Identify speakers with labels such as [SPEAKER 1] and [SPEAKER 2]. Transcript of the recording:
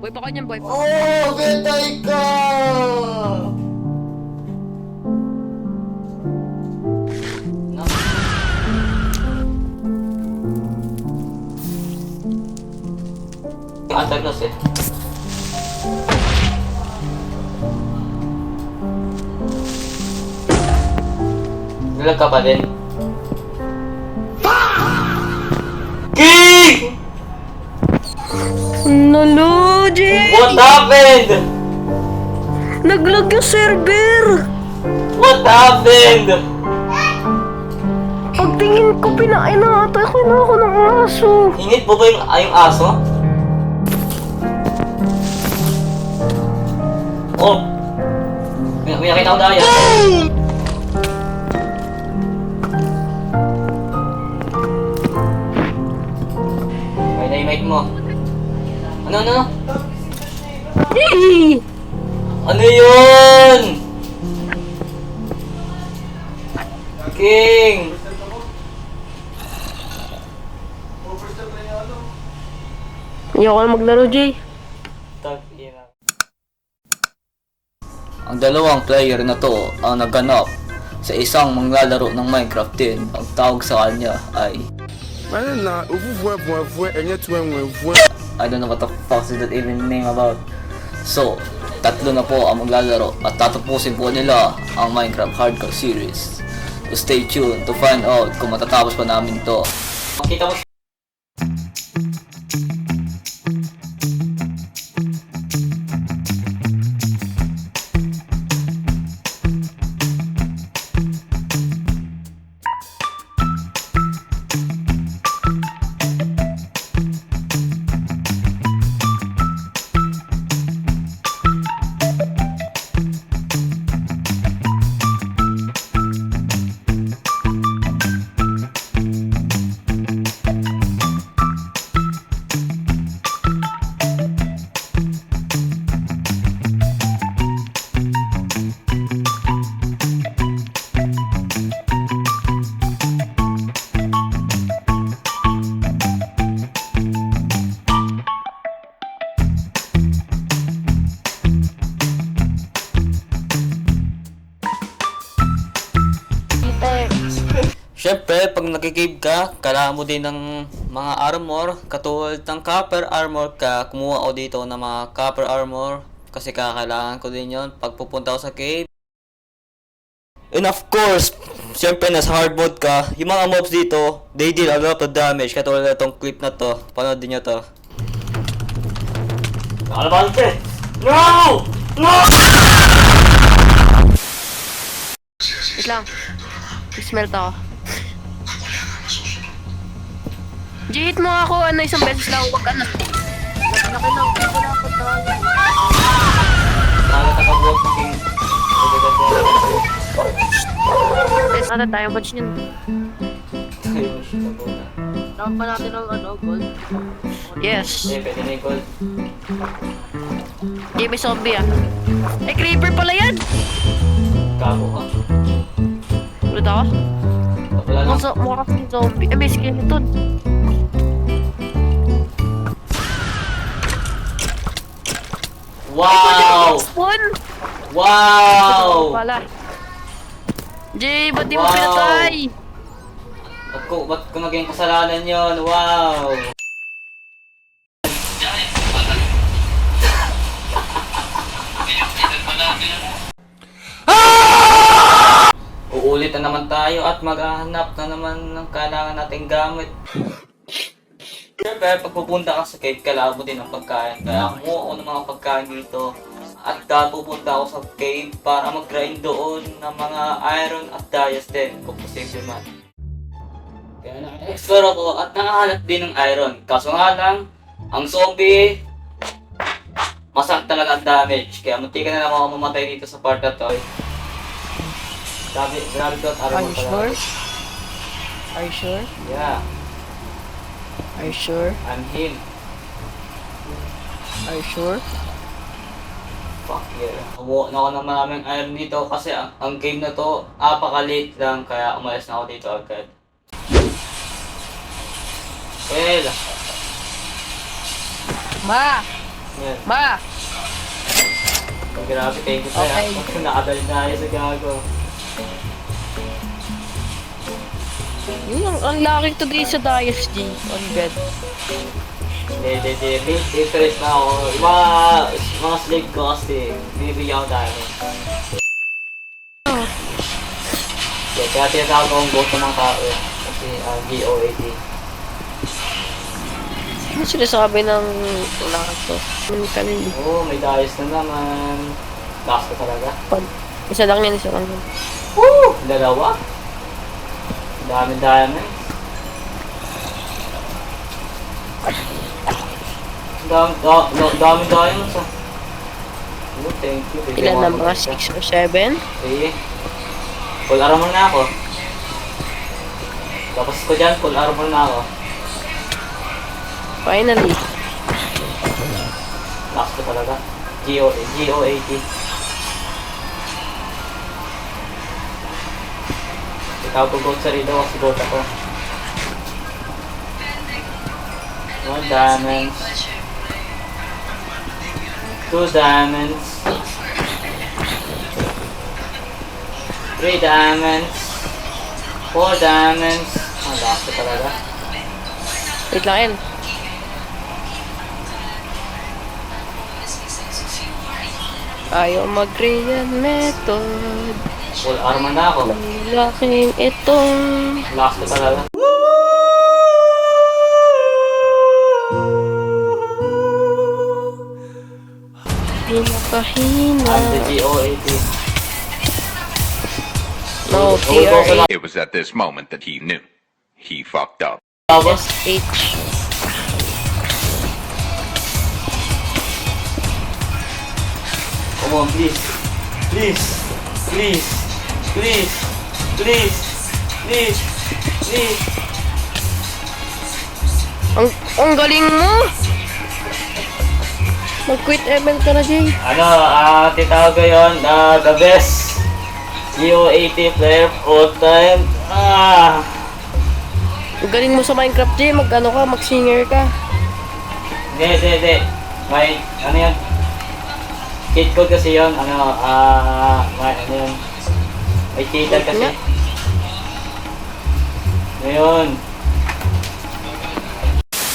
[SPEAKER 1] Boy pa kanyan, boy pa.
[SPEAKER 2] Oh, betay ka! Antagnos eh. Nilag ka pa din. King!
[SPEAKER 1] Nalo, Jay!
[SPEAKER 2] What happened?
[SPEAKER 1] Naglag yung server!
[SPEAKER 2] What happened?
[SPEAKER 1] Pagtingin ko, pinainatay ko na ako ng aso.
[SPEAKER 2] Init po ba yung aso? Oh! May nakita ko dahil. May na-mate mo. Ano?
[SPEAKER 1] Hey!
[SPEAKER 2] Ano yun? King!
[SPEAKER 1] Ayoko na maglaro, Jay.
[SPEAKER 2] Ang dalawang player na to ang nagganap sa isang manglalaro ng Minecraft din. Ang tawag sa kanya ay I don't know what the fuck is that even name about. So, tatlo na po ang maglalaro at tatapusin po nila ang Minecraft Hardcore Series. So stay tuned to find out kung matatapos pa namin to. Makita mo. Siyempre, pag nag-cave ka, kailangan mo din ng mga armor. Katulad ng copper armor ka, kumuha ako dito ng mga copper armor. Kasi kakailangan ko din yon pag pupunta ako sa cave. And of course, siyempre nasa hard mode ka, yung mga mobs dito, they deal a lot of damage. Katulad na itong clip na to. Panoodin nyo to. Kalabante! No! No!
[SPEAKER 1] Wait lang. Smell to ako. Jay, hit mo ako isang beses lang. Huwag ka na. Laki lang. Wala ko tayo.
[SPEAKER 2] Nakakatabuwag ng king.
[SPEAKER 1] Ano tayo? Watch nyo.
[SPEAKER 3] Down pa natin ang gold.
[SPEAKER 1] Yes.
[SPEAKER 2] Pwede na yung gold.
[SPEAKER 1] Jay, may zombie ah. Ay, creeper pala yan!
[SPEAKER 2] Kapo ka.
[SPEAKER 1] Ulit ako?
[SPEAKER 2] Wala lang.
[SPEAKER 1] Mukha kasing zombie. Ay, may skeleton.
[SPEAKER 2] Wow!
[SPEAKER 1] Spawn!
[SPEAKER 2] Wow!
[SPEAKER 1] Wala. Jay, ba't di mo
[SPEAKER 2] Wow.
[SPEAKER 1] pinatay?
[SPEAKER 2] Ba't ko naging kasalanan yon? Wow! Uulit na naman tayo at maghahanap na naman ng kailangan nating gamit. Siyempre, pag pupunta ka sa cave, kailangan mo din ng pagkain. Kaya kumuha ako ng mga pagkain dito. At pupunta ako sa cave para mag-grind doon ng mga iron at dias din, kung posible man. Kaya naka-explore ako at nakahanap din ng iron. Kaso nga lang, ang zombie, masakit talaga ang damage. Kaya munti ka na naman ako mamatay dito sa part na to. Grabe to at
[SPEAKER 1] Are
[SPEAKER 2] iron
[SPEAKER 1] you
[SPEAKER 2] pala.
[SPEAKER 1] sure? Are you sure?
[SPEAKER 2] Yeah,
[SPEAKER 1] Are you sure?
[SPEAKER 2] I'm him.
[SPEAKER 1] Are you sure?
[SPEAKER 2] Fuck yeah. Kumuha na ako ng maraming iron dito kasi ang game na to, apaka-late lang kaya umalis na ako dito agad. Well,
[SPEAKER 1] Ma!
[SPEAKER 2] Yan.
[SPEAKER 1] Ma!
[SPEAKER 2] Grabe, thank you
[SPEAKER 1] Okay.
[SPEAKER 2] Nakadali na tayo sa gago.
[SPEAKER 1] Yun, ang laki today sa Dias G. On bed.
[SPEAKER 2] Hindi. Different na ako. Yung mga slave ko kasi, binibigyan ko tayo. Kaya tinatawag akong goat ng mga tao eh. Kasi GOAT.
[SPEAKER 1] Ano sinasabi ng laki to? Ano kanil?
[SPEAKER 2] Oo, may dayos na naman. Lakas ko talaga.
[SPEAKER 1] Isa lang yan, isa lang yan.
[SPEAKER 2] Woo! Dalawa? Daming diamonds. Daming diamonds ah. Oh, thank you.
[SPEAKER 1] Ilan na mga 6 or 7?
[SPEAKER 2] Sige. Full armor na ako. Tapos ko dyan, full armor na ako.
[SPEAKER 1] Finally.
[SPEAKER 2] Lakas ko talaga. GOAT. Ikaw ko goat sa rito kasi goat ako. 1 diamonds. 2 diamonds. 3 diamonds. 4 diamonds. Ang lakas ko talaga.
[SPEAKER 1] Wait lang yan. Ayaw mag-real method.
[SPEAKER 2] Full armor na ako.
[SPEAKER 1] Ang laking itong
[SPEAKER 2] Lakas ko talaga.
[SPEAKER 1] pinakahina.
[SPEAKER 2] I'm the GOAT.
[SPEAKER 1] No,
[SPEAKER 2] TRA.
[SPEAKER 4] It was at this moment that he knew. He fucked up.
[SPEAKER 2] Tapos,
[SPEAKER 1] SH.
[SPEAKER 2] come on, please. Please. Please. Please. Please. Please. Please.
[SPEAKER 1] Ang galing mo! Mag-quit ML ka na, Jay.
[SPEAKER 2] Ano, titawag ko yun, the best GOAT player of all time.
[SPEAKER 1] Ang galing mo sa Minecraft, Jay. Mag-ano ka, mag-singer ka.
[SPEAKER 2] Hindi. May, ano yun? Cheat code kasi yun, may, ano yun? May cheater kasi.
[SPEAKER 1] Nga.
[SPEAKER 2] Ngayon,